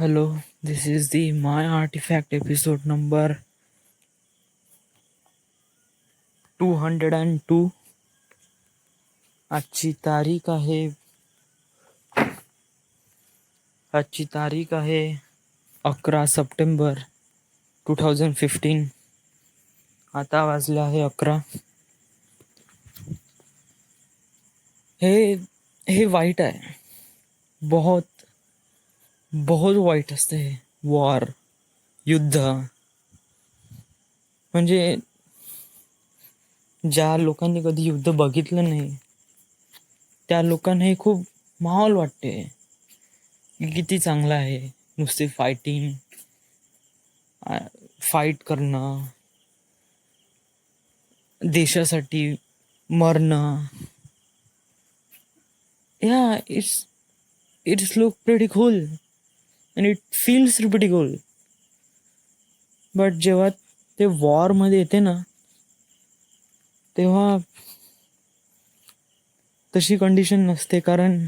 Hello, this is the My Artifact episode number 202. आजची तारीख आहे आजची तारीख आहे 11 सप्टेंबर 2015. आता वाजले आहे 11. हे वाईट आहे. बहुत बहुत वाईट असते हे वॉर, युद्ध. म्हणजे ज्या लोकांनी कधी युद्ध बघितलं नाही त्या लोकांना हे खूप माहोल वाटते की किती चांगलं आहे. नुसते फाईट करणं, देशासाठी मरणं. या it's look pretty cool and it feels pretty cool. But जेव्हा ते वॉरमध्ये येते ना तेव्हा तशी कंडिशन नसते. कारण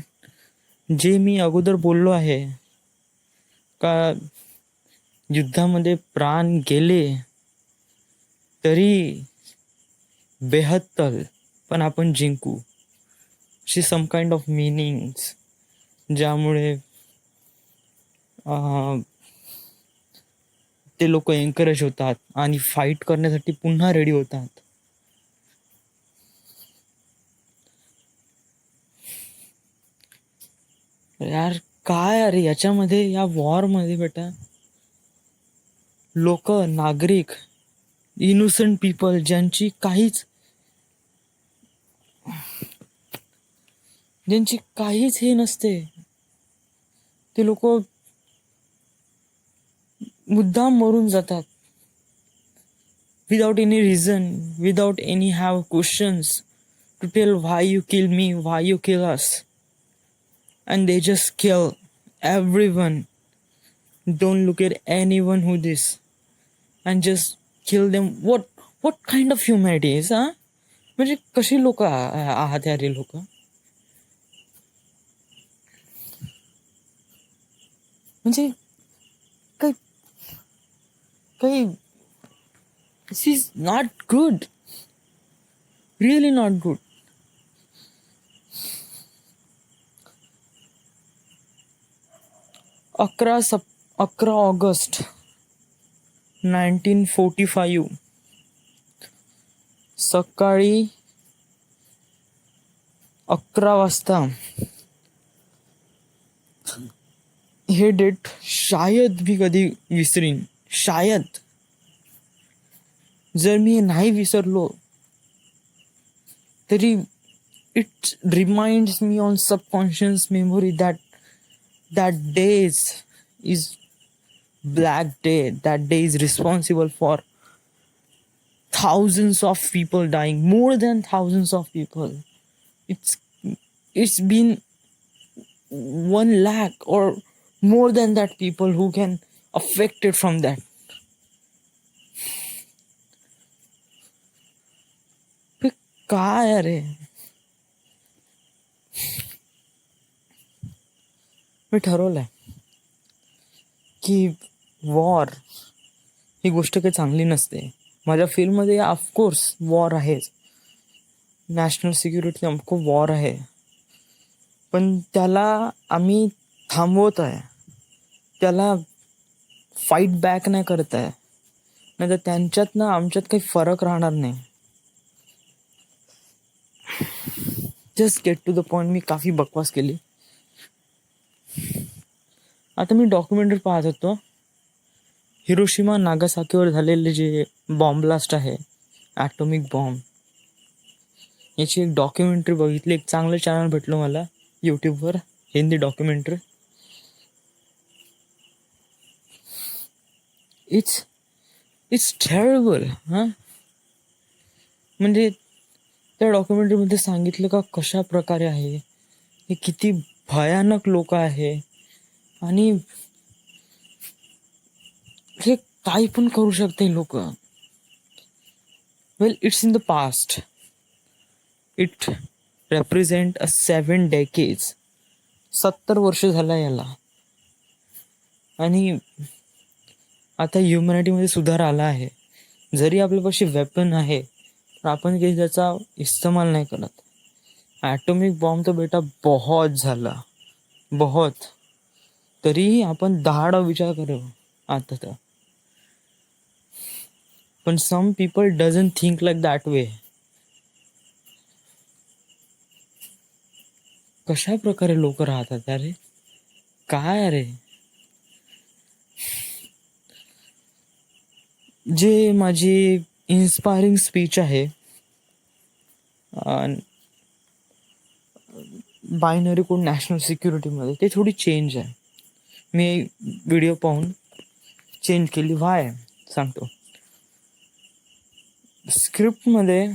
जे मी अगोदर बोललो आहे का युद्धामध्ये प्राण गेले तरी बेहत्तर पण आपण जिंकू, अशी सम काइंड ऑफ मिनिंग्स ज्यामुळे ते लोक एनकरेज होतात आणि फाईट करण्यासाठी पुन्हा रेडी होतात. यार काय अरे याच्यामध्ये, या वॉरमध्ये बेटा लोक, नागरिक, इनोसंट पीपल ज्यांची काहीच हे नसते, ते लोक मुद्दाम मरून जातात without any reason, without any have questions to tell why you kill me, why you kill us, and they just kill everyone. Don't look at anyone who this and just kill them. What kind of humanity is, huh? म्हणजे कशी लोक आहात यार हे लोक. म्हणजे काही this is not good, really not good. 11 August 1945 सकाळी 11 वाजता. हे डेट शायद मी कधी विसरीन. शायद जर मी नाही विसरलो तरी it reminds me on subconscious memory that day is black day. That day is responsible for thousands of people dying, more than thousands of people. It's been 1 lakh or more than that people who can affected from that. काय अरे, मी ठरवलंय की war ही गोष्ट काही चांगली नसते. माझ्या फील्डमध्ये ऑफकोर्स वॉर आहेच, नॅशनल सिक्युरिटी अमको वॉर आहे, पण त्याला आम्ही थांबवत आहे, त्याला फाईट बॅक नाही करत आहे, नाही तर त्यांच्यात ना आमच्यात काही फरक राहणार नाही. Just get to the point. मी काफी बकवास केली. आता मी डॉक्युमेंटरी पाहत होतो, हिरोशिमा नागासाकीवर झालेले जे बॉम्ब ब्लास्ट आहे, ॲटॉमिक बॉम्ब, याची एक डॉक्युमेंटरी बघितली. एक चांगलं चॅनल भेटलं मला यूट्यूबवर, हिंदी डॉक्युमेंटरी. It's terrible. म्हणजे त्या डॉक्युमेंटरीमध्ये सांगितलं का कशा प्रकारे आहे, हे किती भयानक लोक आहे आणि हे काही पण करू शकते लोक. Well, it's in the past. It represent a 7 decades. 70 वर्ष झाला याला. आणि आता ह्युमॅनिटीमध्ये सुधार आला आहे. जरी आपल्यापाशी वेपन आहे पण आपण काही त्याचा इस्तेमाल नाही करत. ॲटॉमिक बॉम्ब तर बेटा बहुत झाला, बहुत. तरीही आपण 10 विचार करू आता तर. पण some people doesn't think like that way. कशा प्रकारे लोक राहतात अरे, काय अरे. जे माझी इन्स्पायरिंग स्पीच आहे बायनरी कोड नॅशनल सिक्युरिटीमध्ये, ते थोडी चेंज आहे. मी व्हिडिओ पाहून चेंज केली. व्हाय सांगतो. स्क्रिप्टमध्ये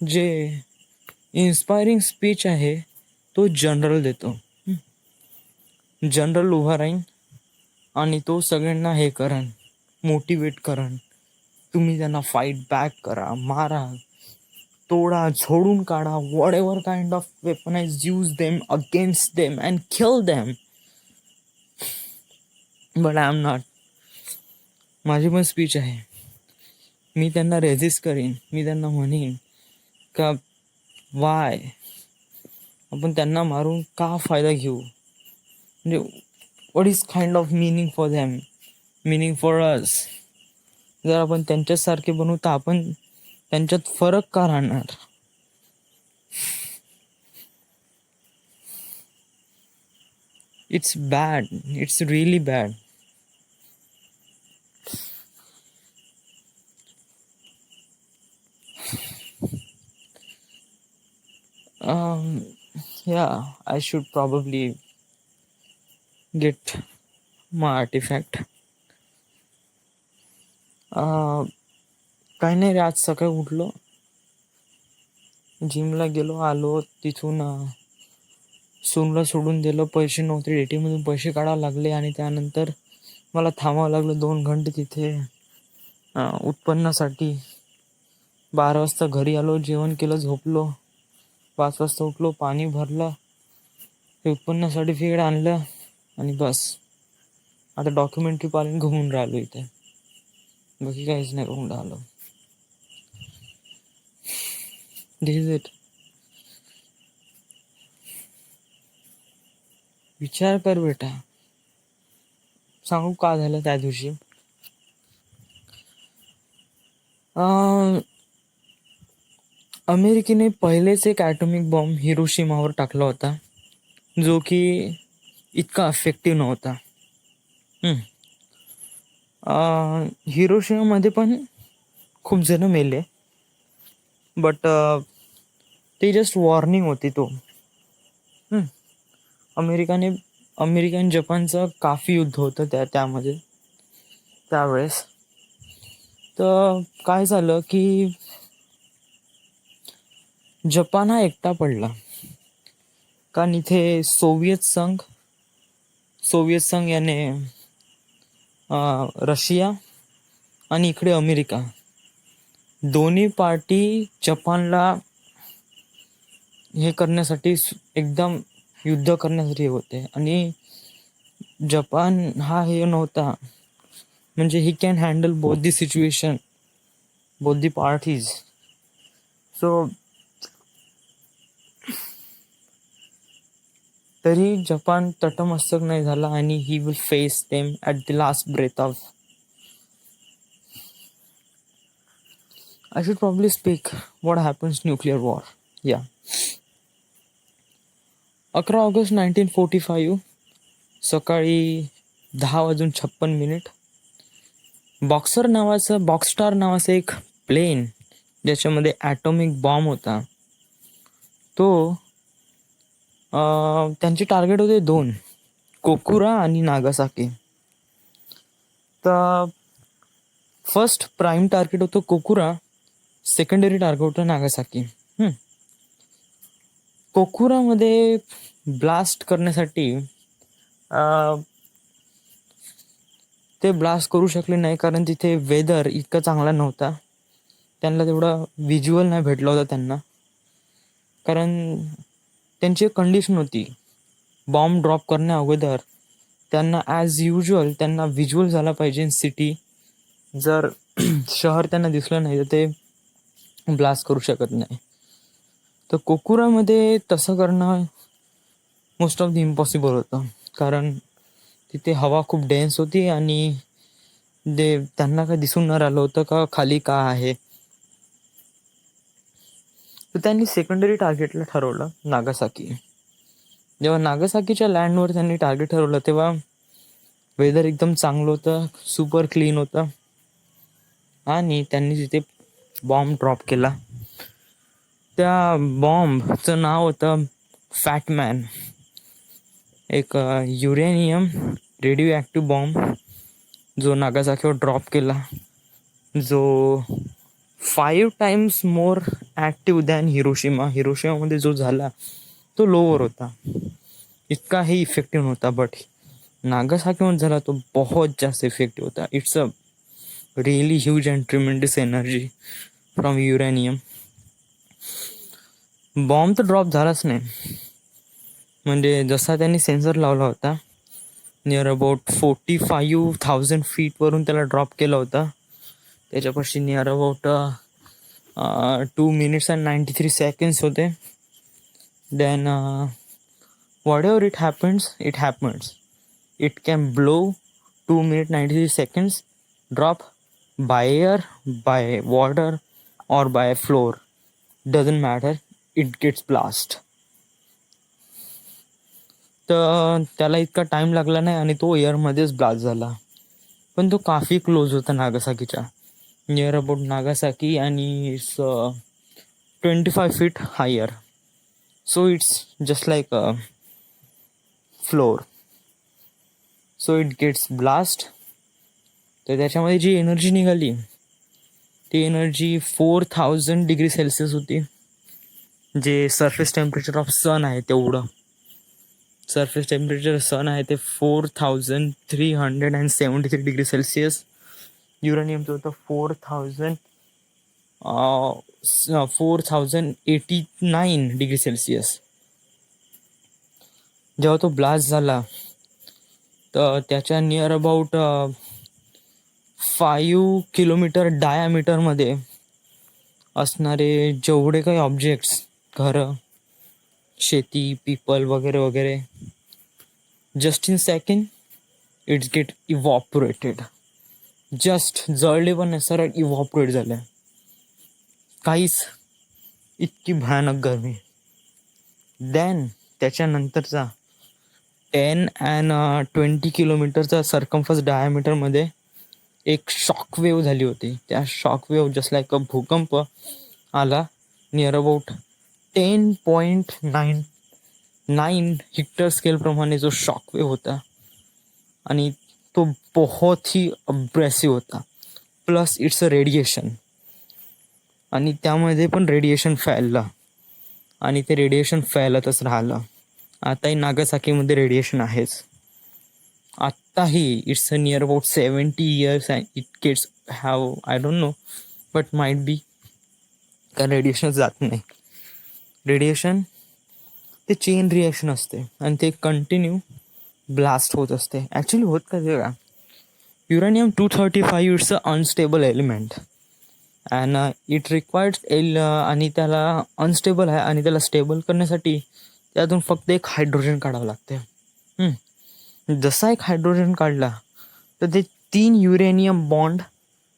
जे इन्स्पायरिंग स्पीच आहे तो जनरल देतो. जनरल उभा राहीन आणि तो सगळ्यांना हे करण, मोटिवेट करण. तुम्ही त्यांना फाईट बॅक करा, मारा, तोडा, झोडून काढा, whatever kind of weaponize use them against them and kill them. But I am not. माझी पण स्पीच आहे. मी त्यांना रेजिस्ट करीन. मी त्यांना म्हणेन का वाय आपण त्यांना मारून का फायदा घेऊ. म्हणजे what is kind of meaning for them, meaning for us. जर आपण त्यांच्यासारखे बनवू तर आपण त्यांच्यात फरक का राहणार. It's bad, it's really bad. Yeah, I should probably get my artifact. काही नाही रे, आज सकाळी उठलो, जिमला गेलो, आलो तिथून सूनला सोडून दिलं. पैसे नव्हते, ATM मधून पैसे काढावे लागले आणि त्यानंतर मला थांबावं लागलं 2 घंटे तिथे उत्पन्नासाठी. 12 वाजता घरी आलो, जेवण केलं, झोपलो. 5 वाजता उठलो, पाणी भरलं, ते उत्पन्न सर्टिफिकेट आणलं आणि बस आता डॉक्युमेंटरी पालन घुमून राहिलो इथे. बाकी काहीच नाही करून राहिलो. दिस इज इट. विचार कर बेटा, सांगू का झालं त्या दिवशी. अमेरिकेने पहिलेच एक ॲटॉमिक बॉम्ब हिरोशिमावर टाकला होता, जो की इतका इफेक्टिव्ह नव्हता. हिरोशिमामध्ये पण खूप जण मेले, बट ते जस्ट वॉर्निंग होती. तो अमेरिकन जपानचं काफी युद्ध होतं त्यामध्ये त्यावेळेस. तर काय झालं की जपान हा एकटा पडला, कारण इथे सोव्हिएत संघ याने रशिया आणि इकडे अमेरिका, दोन्ही पार्टी जपानला हे करण्यासाठी एकदम युद्ध करण्यासाठी होते. आणि जपान हा हे नव्हता, म्हणजे he can handle both the situation, both the parties. So तरी जपान तटमस्तक नाही झाला आणि he will face them at the last breath of. I should probably speak what happens nuclear war. Yeah. 11 August 1945 सकाळी 10:56 बॉक्स्टार नावाचं एक प्लेन, ज्याच्यामध्ये atomic bomb होता, तो त्यांचे टार्गेट होते 2, कोकुरा आणि नागासाकी. तर फर्स्ट प्राईम टार्गेट होतं कोकुरा, सेकंडरी टार्गेट होतं नागासाकी. कोकुरामध्ये ब्लास्ट करण्यासाठी ते ब्लास्ट करू शकले नाही, कारण तिथे वेदर इतका चांगला नव्हता. त्यांना तेवढा व्हिज्युअल नाही भेटला होता त्यांना, कारण त्यांची कंडिशन होती बॉम्ब ड्रॉप करण्या अगोदर त्यांना ॲज युजल त्यांना व्हिज्युअल झाला पाहिजे सिटी. जर शहर त्यांना दिसलं नाही तर ते ब्लास्ट करू शकत नाही. तर कोकुरामध्ये तसं करणं मोस्ट ऑफ द इम्पॉसिबल होतं, कारण तिथे हवा खूप डेन्स होती आणि त्यांना काय दिसून न राहिलं होतं का खाली का आहे. तर त्यांनी सेकंडरी टार्गेटला ठरवलं नागासाकी. जेव्हा नागासाकीच्या लँडवर त्यांनी टार्गेट ठरवलं तेव्हा वेदर एकदम चांगलं होतं, सुपर क्लीन होतं आणि त्यांनी तिथे बॉम्ब ड्रॉप केला. त्या बॉम्बचं नाव होतं फॅटमॅन. एक युरेनियम रेडिओ ॲक्टिव्ह बॉम्ब जो नागासाकीवर ड्रॉप केला, जो 5 टाइम्स मोर ॲक्टिव्ह दॅन हिरोशिमामध्ये जो झाला तो लोवर होता, इतकाही इफेक्टिव्ह नव्हता. बट नागासाकीमध्ये झाला तो बहुत जास्त इफेक्टिव्ह होता. It's a really huge and tremendous energy from uranium. Bomb तर ड्रॉप झालाच नाही, म्हणजे जसा त्यांनी सेन्सर लावला होता नियर अबाउट 45,000 फीटवरून त्याला ड्रॉप केला होता. त्याच्यापाशी near about 2 minutes and 93 seconds होते. Then whatever it happens. It can blow 2 minutes 93 seconds, drop by air, by water or by floor, doesn't matter, it gets blast. तर त्याला इतका टाइम लागला नाही आणि तो एअरमध्येच ब्लास्ट झाला. पण तो काफी क्लोज होता नागासाकीच्या, नियर अबाउट नागासाकी, आणि it's 25 feet higher. So it's just like a floor. So it gets blast. तर त्याच्यामध्ये जी एनर्जी निघाली ती एनर्जी 4000 डिग्री सेल्सिअस होती, जे सरफेस टेम्परेचर ऑफ सन आहे तेवढं. सरफेस टेम्परेचर सन आहे ते 4373 डिग्री सेल्सिअस. युरेनियमचं होतं 4089 डिग्री सेल्सिअस. जेव्हा तो ब्लास्ट झाला तर त्याच्या नियर अबाउट 5 किलोमीटर डायामीटरमध्ये असणारे जेवढे काही ऑब्जेक्ट्स, घरं, शेती, पीपल वगैरे वगैरे, just in second it's get evaporated. Just जळले पण नाही, सरळ इव्हॉपरेट झाले. काहीच, इतकी भयानक गरमी. देन त्याच्यानंतरचा 10 and 20 किलोमीटरचा सर्कम्फरन्स डायमीटरमध्ये एक शॉकवेव्ह झाली होती. त्या शॉकवेव्ह जस्ट लाईक अ भूकंप आला. नियर अबाउट 10.99 हिक्टर स्केलप्रमाणे जो शॉकवेव्ह होता आणि तो बहुत ही अब्रेसिव्ह होता. प्लस इट्स अ रेडिएशन, आणि त्यामध्ये पण रेडिएशन फैललं आणि ते रेडिएशन फैलतच राहिलं. आताही नागासाकीमध्ये रेडिएशन आहेच आत्ताही. It's a near about 70 years and it gets have, I don't know, but might be, कारण रेडिएशन जात नाही. रेडिएशन ते चेन रिॲक्शन असते आणि ते कंटिन्यू ब्लास्ट होत असते. ॲक्च्युली होत का ते का, uranium 235 it's a unstable element and it required आणि त्याला अनस्टेबल आहे आणि त्याला स्टेबल करण्यासाठी त्यातून फक्त एक हायड्रोजन काढावं लागते. जसा एक हायड्रोजन काढला तर ते 3 युरेनियम बॉन्ड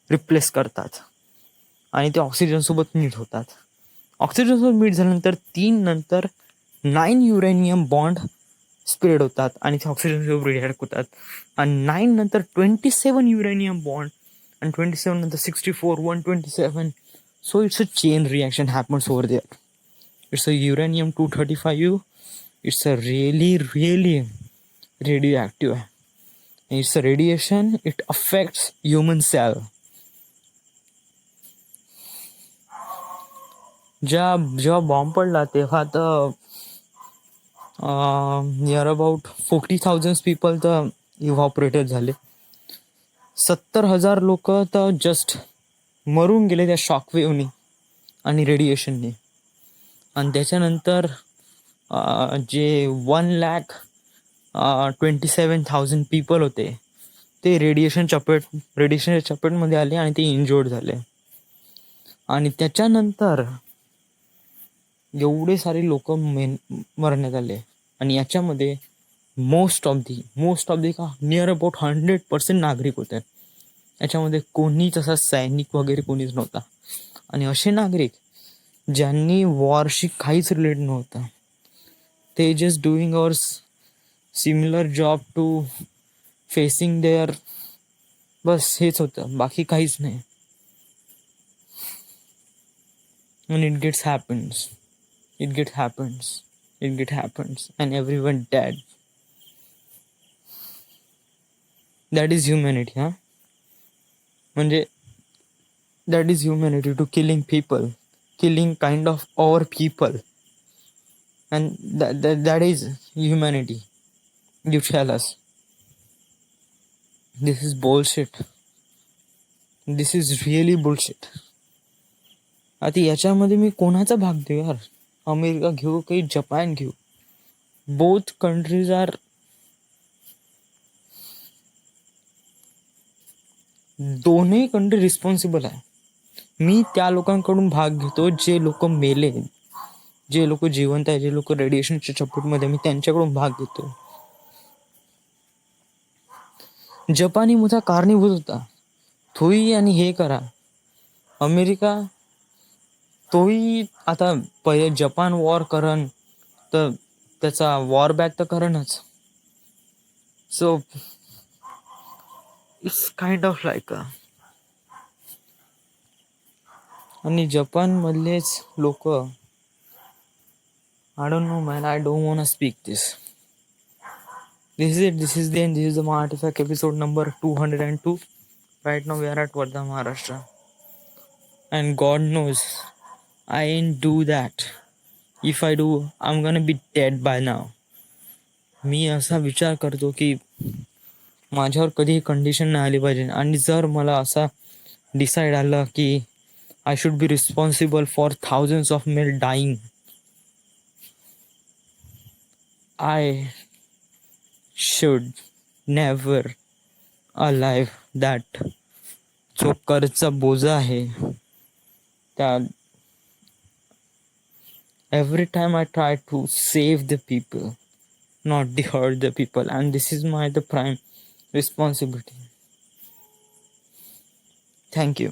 रिप्लेस करतात आणि ते ऑक्सिजनसोबत मीट होतात. ऑक्सिजनसोबत मीट झाल्यानंतर 3 नंतर 9 युरेनियम बॉन्ड स्प्रेड होतात आणि ते ऑक्सिजनसोबत रिॲक्ट होतात. आणि 9 नंतर 27 युरेनियम बॉन्ड आणि 27 नंतर 64, 127. So it's a chain reaction happens over there. It's a uranium 235. It's a really radioactive आहे. It's a radiation, it affects human cell. जेव्हा बॉम्ब पडला तेव्हा तर नियर अबाउट 40,000 पीपल तर इव्हॉपरेटेड झाले. 70,000 लोक तर जस्ट मरून गेले त्या शॉकवेव्हनी आणि रेडिएशनने. आणि त्याच्यानंतर जे 1 लाख 27,000 पीपल होते, ते रेडिएशनच्या चपेटमध्ये आले आणि ते इंजोर्ड झाले. आणि त्याच्यानंतर एवढे सारे लोक मरण्यात आले. आणि याच्यामध्ये मोस्ट ऑफ दी का नियर अबाउट 100% नागरिक होते. याच्यामध्ये कोणीच असा सैनिक वगैरे कोणीच नव्हता. आणि असे नागरिक ज्यांनी वॉरशी काहीच रिलेट नव्हतं, ते just doing our similar job to facing there, बस हेच होतं, बाकी काहीच नाही. And it get happens and everyone dead. That is humanity, huh? म्हणजे that is humanity, to killing kind of our people, and that is humanity. You tell us. This is bullshit. This is really bullshit. आता याच्यामध्ये मी कोणाचा भाग देऊ यार? America घेऊ काही Japan घेऊ, बोथ कंट्रीज आर दोन्ही कंट्री रिस्पॉन्सिबल आहे. मी त्या लोकांकडून भाग घेतो जे लोक मेले, जे लोक जिवंत आहे, जे लोक रेडिएशनच्या चपेटमध्ये, मी त्यांच्याकडून भाग घेतो. जपानी मोठा कारणीभूत होता तोही, आणि हे करा अमेरिका तोही. आता पहिले जपान वॉर करण तर त्याचा वॉर बॅक तर करणच. So it's kind of like आणि जपान मधलेच लोक, I don't know man, I don't want speak this. This is it. This is the end. This is the Artifact episode number 202. Right now we are at Wardha, Maharashtra. And God knows I ain't do that. If I do, I'm gonna be dead by now. मी असा विचार करतो की माझ्यावर कधीही condition नाही आली पाहिजे. आणि जर मला असा डिसाईड आलं की I should be responsible for thousands of men dying, I should never alive that जो कर्जचा बोजा आहे त्या every time I try to save the people, not the hurt the people, and this is my the prime responsibility. Thank you.